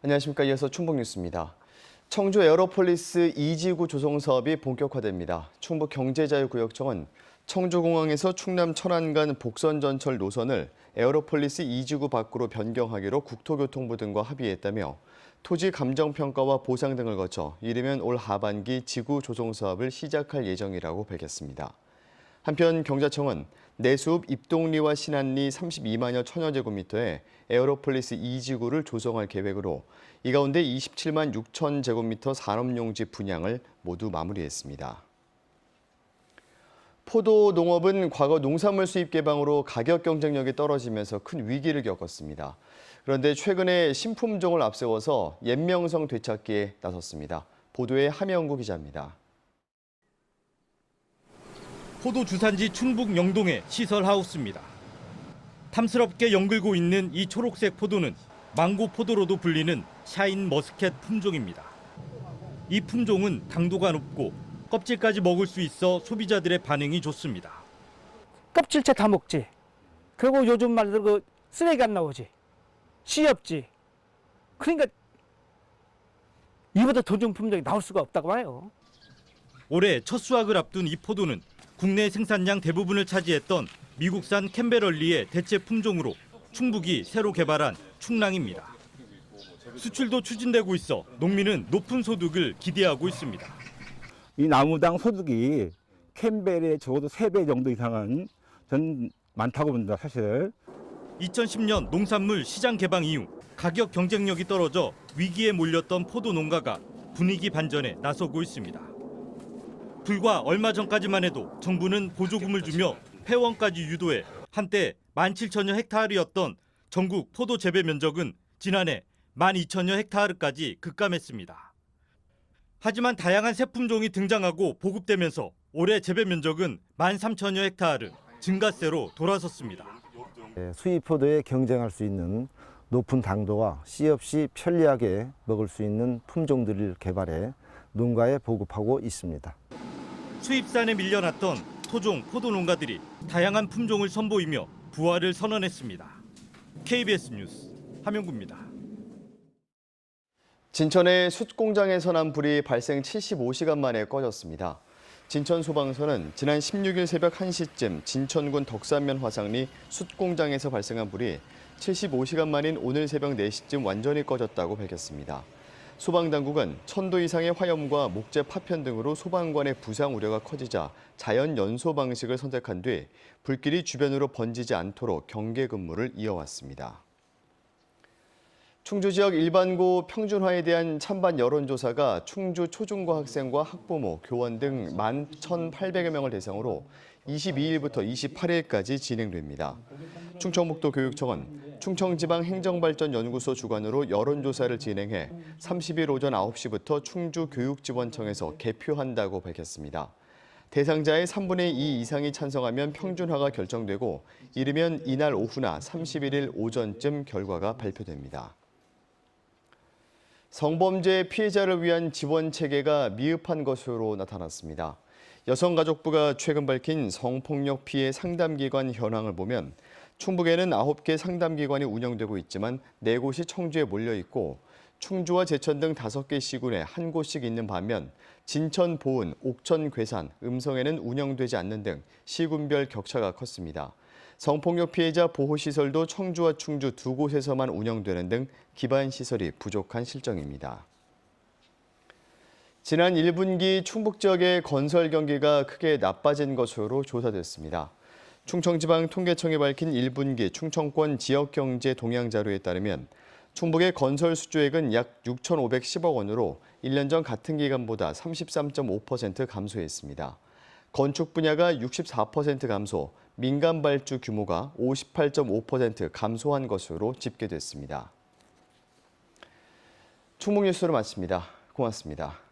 안녕하십니까. 이어서 충북뉴스입니다. 청주 에어로폴리스 2지구 조성 사업이 본격화됩니다. 충북경제자유구역청은 청주공항에서 충남 천안 간 복선전철 노선을 에어로폴리스 2지구 밖으로 변경하기로 국토교통부 등과 합의했다며 토지 감정평가와 보상 등을 거쳐 이르면 올 하반기 지구 조성 사업을 시작할 예정이라고 밝혔습니다. 한편 경자청은 내수읍 입동리와 신안리 32만여 천여제곱미터의 에어로폴리스 2지구를 조성할 계획으로 이 가운데 27만 6천 제곱미터 산업용지 분양을 모두 마무리했습니다. 포도 농업은 과거 농산물 수입 개방으로 가격 경쟁력이 떨어지면서 큰 위기를 겪었습니다. 그런데 최근에 신품종을 앞세워서 연명성 되찾기에 나섰습니다. 보도에 함영구 기자입니다. 포도 주산지 충북 영동의 시설 하우스입니다. 탐스럽게 연글고 있는 이 초록색 포도는 망고 포도로도 불리는 샤인 머스켓 품종입니다. 이 품종은 당도가 높고 껍질까지 먹을 수 있어 소비자들의 반응이 좋습니다. 껍질째 다 먹지. 그리고 요즘 말로 그 쓰레기 안 나오지. 씨 없지. 그러니까 이보다 더 좋은 품종이 나올 수가 없다고 봐요. 올해 첫 수확을 앞둔 이 포도는 국내 생산량 대부분을 차지했던 미국산 캠베럴리의 대체 품종으로 충북이 새로 개발한 충랑입니다. 수출도 추진되고 있어 농민은 높은 소득을 기대하고 있습니다. 이 나무당 소득이 캠벨의 적어도 3배 정도 이상은 전 많다고 봅니다, 사실. 2010년 농산물 시장 개방 이후 가격 경쟁력이 떨어져 위기에 몰렸던 포도 농가가 분위기 반전에 나서고 있습니다. 불과 얼마 전까지만 해도 정부는 보조금을 주며 폐원까지 유도해 한때 17,000여 헥타르였던 전국 포도 재배 면적은 지난해 12,000여 헥타르까지 급감했습니다. 하지만 다양한 새 품종이 등장하고 보급되면서 올해 재배 면적은 13,000여 헥타르, 증가세로 돌아섰습니다. 수입 포도에 경쟁할 수 있는 높은 당도와 씨 없이 편리하게 먹을 수 있는 품종들을 개발해 농가에 보급하고 있습니다. 수입산에 밀려났던 토종 포도 농가들이 다양한 품종을 선보이며 부활을 선언했습니다. KBS 뉴스 함영구입니다. 진천의 숯 공장에서 난 불이 발생 75시간 만에 꺼졌습니다. 진천소방서는 지난 16일 새벽 1시쯤 진천군 덕산면 화상리 숯 공장에서 발생한 불이 75시간 만인 오늘 새벽 4시쯤 완전히 꺼졌다고 밝혔습니다. 소방당국은 1000도 이상의 화염과 목재 파편 등으로 소방관의 부상 우려가 커지자 자연 연소 방식을 선택한 뒤 불길이 주변으로 번지지 않도록 경계 근무를 이어왔습니다. 충주 지역 일반고 평준화에 대한 찬반 여론조사가 충주 초중고 학생과 학부모, 교원 등 11,800여 명을 대상으로 22일부터 28일까지 진행됩니다. 충청북도 교육청은 충청지방행정발전연구소 주관으로 여론조사를 진행해 30일 오전 9시부터 충주교육지원청에서 개표한다고 밝혔습니다. 대상자의 3분의 2 이상이 찬성하면 평준화가 결정되고 이르면 이날 오후나 31일 오전쯤 결과가 발표됩니다. 성범죄 피해자를 위한 지원 체계가 미흡한 것으로 나타났습니다. 여성가족부가 최근 밝힌 성폭력 피해 상담기관 현황을 보면 충북에는 9개 상담기관이 운영되고 있지만 4곳이 청주에 몰려 있고 충주와 제천 등 5개 시군에 1곳씩 있는 반면 진천, 보은, 옥천, 괴산, 음성에는 운영되지 않는 등 시군별 격차가 컸습니다. 성폭력 피해자 보호시설도 청주와 충주 2곳에서만 운영되는 등 기반 시설이 부족한 실정입니다. 지난 1분기 충북 지역의 건설 경기가 크게 나빠진 것으로 조사됐습니다. 충청지방통계청이 밝힌 1분기 충청권 지역경제 동향 자료에 따르면 충북의 건설 수주액은 약 6,510억 원으로 1년 전 같은 기간보다 33.5% 감소했습니다. 건축 분야가 64% 감소, 민간 발주 규모가 58.5% 감소한 것으로 집계됐습니다. 충북뉴스로 마칩니다. 고맙습니다.